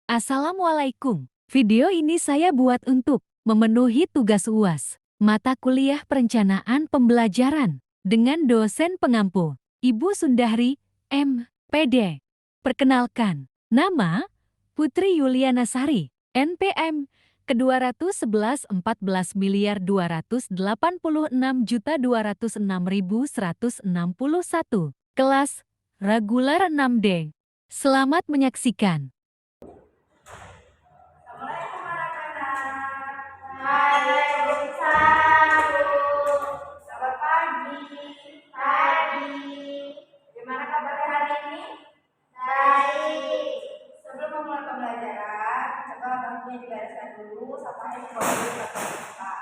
Assalamualaikum. Video ini saya buat untuk memenuhi tugas UAS mata kuliah perencanaan pembelajaran dengan dosen pengampu, Ibu Sundari, M.Pd. Perkenalkan, nama Putri Yuliana Sari, NPM ke-211.14.286.206.161, kelas reguler 6D. Selamat menyaksikan. Assalamualaikum anak-anak. Waalaikumsalam. Selamat pagi. Bagaimana kabarnya hari ini? Baik. Sebelum memulai pembelajaran, coba bangkunya dibereskan dulu sampai dulu kata.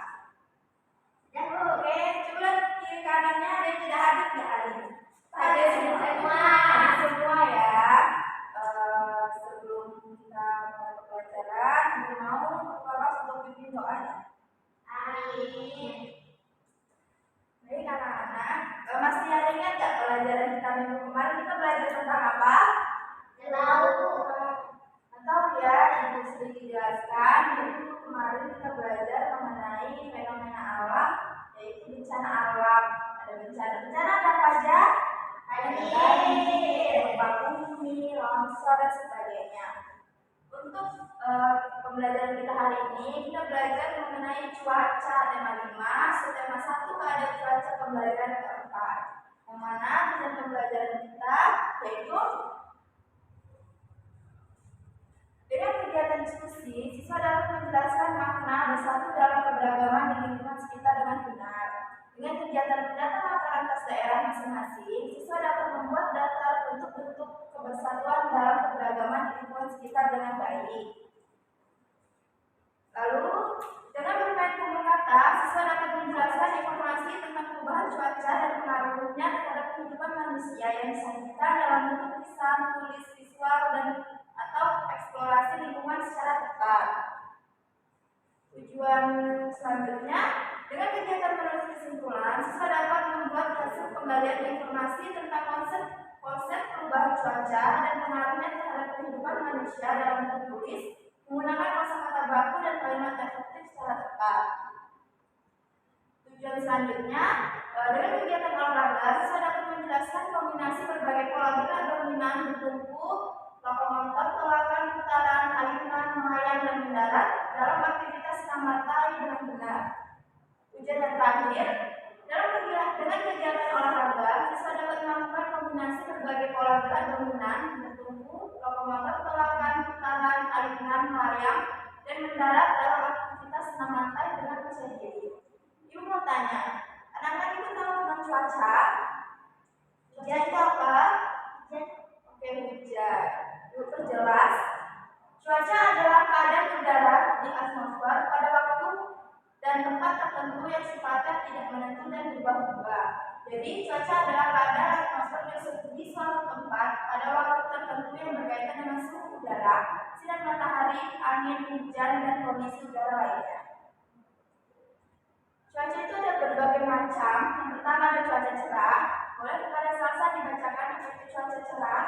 Ya Bu. Oke, coba kiri kanannya ada yang tidak hadir nggak hari ini? Ada semua. Ada semua ya. Sebelum kita mulai pembelajaran, mau Bapak untuk bimbing doanya. Amin. Baik anak-anak, masih ada ingat nggak pelajaran kita minggu kemarin kita belajar tentang apa? Tahu. Atau ya, Ibu sedikit jelaskan. Minggu kemarin kita belajar mengenai fenomena alam, yaitu bencana alam. Ada bencana apa aja? Banjir, gempa bumi, longsor dan sebagainya. Untuk pembelajaran kita hari ini, kita belajar mengenai cuaca tema 5, subtema 1 keadaan cuaca pembelajaran keempat. Yang mana tujuan pembelajaran kita yaitu dengan kegiatan diskusi, siswa dapat menjelaskan makna bersatu dalam keberagaman di lingkungan sekitar dengan benar. Dengan kegiatan mendata masyarakat daerah masing-masing, siswa dapat membuat daftar bentuk-bentuk kebersatuan dalam keberagaman di lingkungan sekitar dengan baik. Lalu, dengan bermain kumpul kata, siswa dapat menjelaskan informasi tentang perubahan cuaca dan pengaruhnya terhadap kehidupan manusia yang disajikan dalam bentuk lisan, tulis, visual, dan atau eksplorasi lingkungan secara tepat. Tujuan selanjutnya, dengan kegiatan menulis kesimpulan, siswa dapat membuat hasil penggalian informasi tentang konsep perubahan cuaca dan pengaruhnya terhadap kehidupan manusia dalam bentuk tulis, menggunakan kosakata baku dan kalimat efektif secara tepat. Tujuan selanjutnya, dengan kegiatan olahraga, siswa dapat menjelaskan kombinasi berbagai pola gerak dominan bertumpu, lokomotor, tolakan, putaran, ayunan, melayang, dan mendarat dalam aktivitas mengamati dengan benar. Tujuan yang terakhir, dengan kegiatan olahraga, siswa dapat melakukan kombinasi berbagai pola gerak dominan bertumpu, lokomotor, tolakan, putaran, ayunan, melayang, dan mendarat dalam aktivitas mengamati dengan percaya diri. Ibu mau tanya, anak-anak itu tahu tentang cuaca? Hujan itu apa? Oke, hujan. Ibu perjelas. Cuaca adalah keadaan udara di atmosfer pada waktu dan tempat tertentu yang sifatnya tidak menentu dan berubah-ubah. Jadi, cuaca adalah keadaan atmosfer di suatu tempat pada waktu tertentu yang berkaitan dengan suhu udara, sinar matahari, angin, hujan, dan kondisi udara lainnya. Cuaca itu ada berbagai macam. Yang pertama ada cuaca cerah. Boleh kepada Salsa dibacakan apa itu cuaca cerah?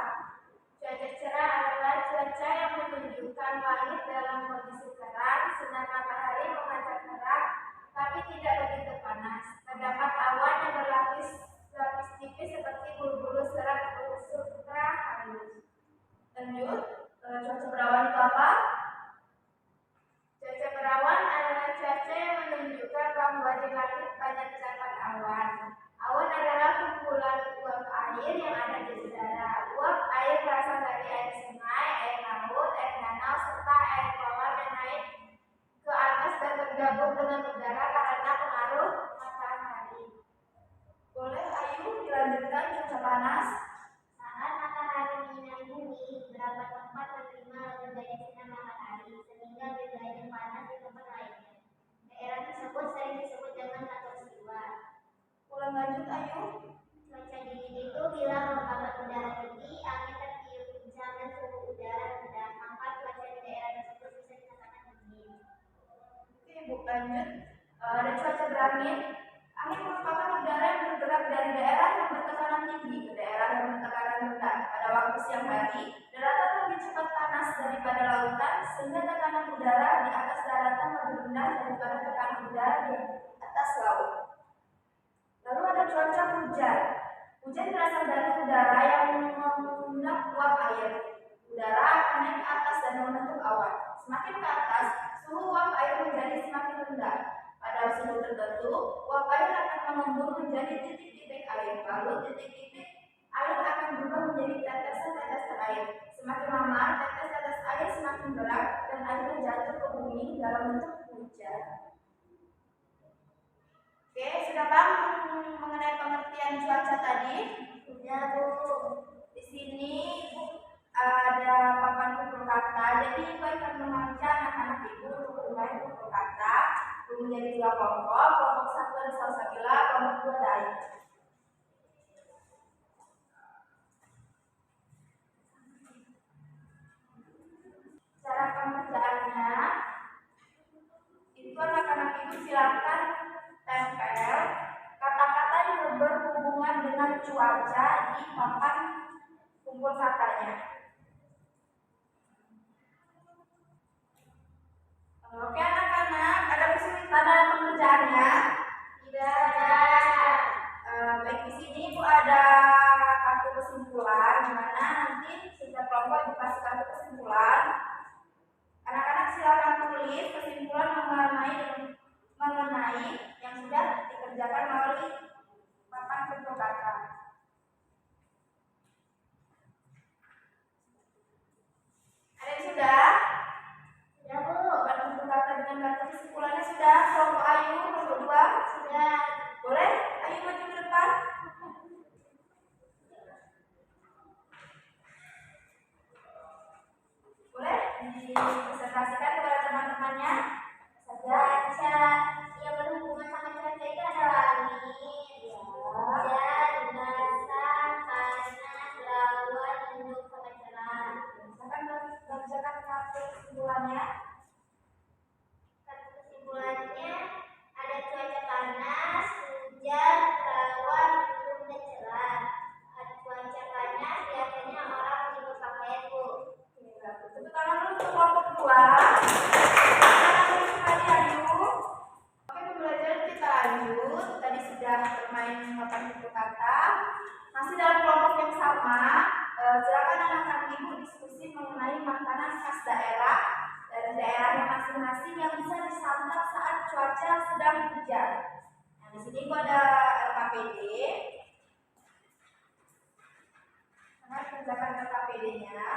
Cuaca cerah adalah cuaca yang menunjukkan langit dalam kondisi terang, sinar matahari memancar terang, tapi tidak begitu panas. Terdapat awan yang berlapis tipis seperti bulu-bulu serat ultra halus. Lanjut, cuaca berawan itu apa? Cuaca berawan adalah cuaca yang menunjukkan bahwa di langit banyak terdapat awan. Awan adalah kumpulan uap air yang ada di udara. Uap air berasal dari air sungai, air laut, air danau, serta air kolam yang naik ke atas dan bergabung dengan udara karena pengaruh matahari. Boleh Ayu dilanjutkan cuaca panas? Saat matahari menyinari bumi, beberapa tempat menerima lebih banyak sinar matahari sehingga lebih banyak panas di tempat lainnya. Daerah tersebut sering disebut dengan khatulistiwa. Ulang lanjut Ayu. Cuaca dingin itu bila kelembapan udara tinggi, angin tertiup kencang dan suhu udara rendah, maka cuaca di daerah tersebut bisa dikatakan dingin. Oke, Bu, lanjut. Ada cuaca berangin. Angin merupakan udara yang bergerak dari daerah yang bertekanan tinggi ke daerah yang bertekanan rendah. Pada waktu siang hari, daratan lebih cepat panas daripada lautan sehingga tekanan udara di atas daratan lebih rendah daripada tekanan udara di atas laut. Lalu ada cuaca hujan. Hujan berasal dari udara yang mengundang uap air. Udara akan naik ke atas dan membentuk awan. Semakin ke atas, suhu uap air menjadi semakin rendah. Pada suhu tertentu, uap air akan mengembun menjadi titik-titik air. Lalu titik-titik air akan berubah menjadi tetesan-tetesan air. Semakin lama, tetes-tetes air semakin berat dan airnya jatuh ke bumi dalam bentuk hujan. Oke, sudah paham mengenai pengertian cuaca tadi? Ya, Bu. Di sini ada papan tutur kata. Jadi Ibu akan mengajak anak-anak Ibu untuk bermain tutur kata. Menjadi dua kelompok. Kelompok satu ada salsabila, kelompok dua ada air. Cara pengerjaannya itu anak-anak Ibu silakan tempel kata-kata yang berhubungan dengan cuaca di papan kumpul katanya. Oke anak-anak, ada kesulitan dalam pengerjaannya? Tidak ada. Baik, di sini Ibu ada kartu kesimpulan, di mana nanti setiap kelompok dikasih kartu kesimpulan. Anak-anak silakan tulis kesimpulan mengenai yang sudah dikerjakan melalui papan tutur kata. Ada yang sudah? Ya Bu. Papan tutur kata dengan kartu kesimpulannya sudah. Kelompok Ayu, kelompok dua sudah. Boleh? Ayu maju ke depan. Boleh dipresentasikan kepada teman-temannya saja. Yang berhubungan sama cuaca itu ada langit, hujan, basah, panas, berawan, mendung, sama cerah. Silakan bacakan kartu kesimpulannya. Kartu kesimpulannya ada cuaca panas, hujan, berawan, mendung, dan cerah. Cuaca panas biasanya orang menyebut pakaian, Bu. Tepuk tangan dulu untuk kelompok dua. Oke, pembelajaran kita lanjut. Tadi sudah bermain papan tutur kata. Masih dalam kelompok yang sama. Silakan anak-anak Ibu diskusi mengenai makanan khas daerah dari daerahnya masing-masing yang bisa disantap saat cuaca sedang hujan. Nah, di sini Ibu ada LKPD. Nah, kerjakan LKPD-nya.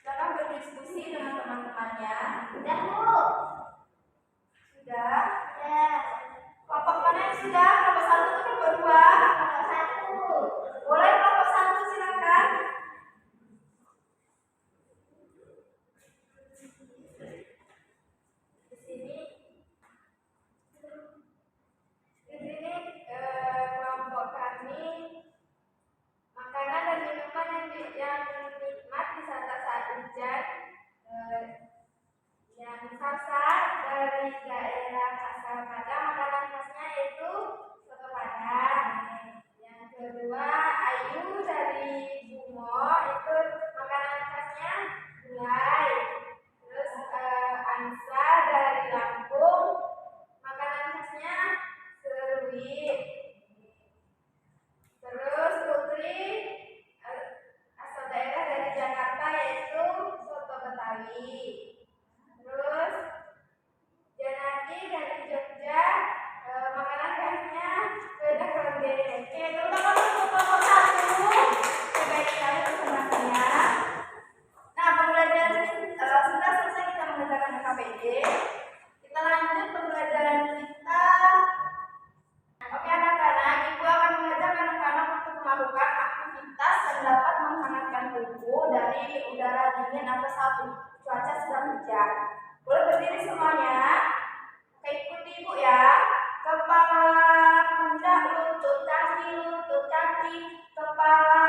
Silakan berdiskusi dengan teman-temannya. Sudah, Bu? Sudah? Ya. Kelompok mana yang sudah? Kelompok satu atau kelompok dua? Kelompok satu. Boleh kelompok satu, silakan. Di sini kelompok kami makanan dan minuman yang nikmat disantap saat hujan, yang khas dari daerah asal Padang, makanan khasnya yaitu soto Padang. Yang kedua Ayu dari Bungo, itu makanan khasnya gulai. Terus Ansa dari Lampung, makanan khasnya seruit. Terus Putri asal daerah dari Jakarta yaitu soto Betawi. Terus Janati dari Jogja, makanan khasnya wedang ronde. Oke, terutama untuk kelompok satu. Baik sekali persembahannya. Nah, pembelajaran sudah selesai kita mengerjakan KPD. Kita lanjut pembelajaran kita. Oke anak-anak, Ibu akan mengajak anak-anak untuk melakukan aktivitas yang dapat menghangatkan tubuh dari udara dingin atau saat cuaca sedang hujan. Boleh berdiri semuanya. Oke, ikuti Ibu ya. Kepala, pundak, lutut, kaki, kepala,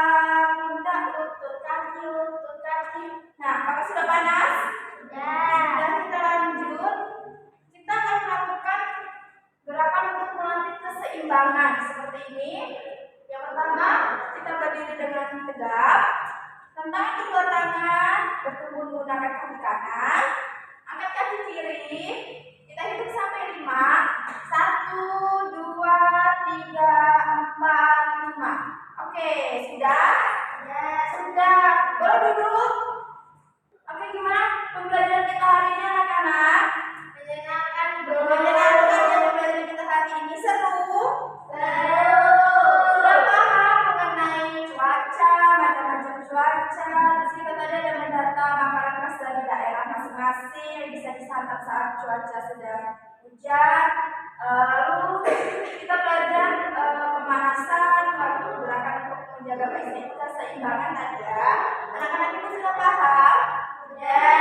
pundak, lutut, kaki. Nah, apakah sudah panas? Sudah, kita lanjut. Kita akan melakukan gerakan untuk melatih keseimbangan seperti ini. Yang pertama, kita berdiri dengan tegap. Tentang kedua tangan, bertubuh menggunakan kaki kanan. Angkat kaki kiri. Kita hitung sampai 5. 1, 2, 3, 4, 5. Oke, sudah? Ya, sudah. Boleh duduk? Oke, gimana pembelajaran kita hari ini anak-anak? Menyenangkan dong. Menyenangkan ya pembelajaran kita hari ini. Seru? Seru. Sudah paham mengenai cuaca, macam-macam cuaca. Terus kita tadi ada mendata makanan khas dari daerah masing-masing yang bisa disantap saat cuaca sedang hujan. Lalu kita belajar pemanasan, lalu gerakan untuk menjaga keseimbangan tadi ya. Anak-anak itu sudah paham? Ya,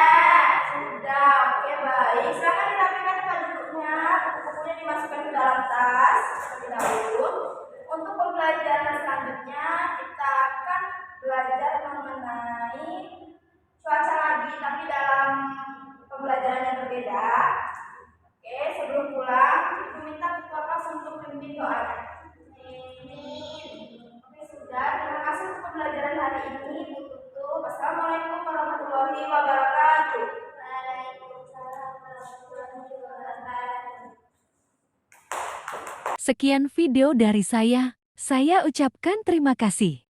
sudah. Oke, baik. Silakan dirapikan tempat duduknya, buku-bukunya dimasukkan ke dalam tas terlebih dahulu. Untuk pembelajaran selanjutnya kita akan belajar mengenai cuaca lagi, tapi dalam pembelajaran yang berbeda. Oke, sebelum pulang, ibu minta ketua kelas untuk memimpin doanya. Oke, sudah. Terima kasih untuk pembelajaran hari ini. Ibu tutup. Assalamualaikum warahmatullahi wabarakatuh. Waalaikumsalam warahmatullahi wabarakatuh. Sekian video dari saya ucapkan terima kasih.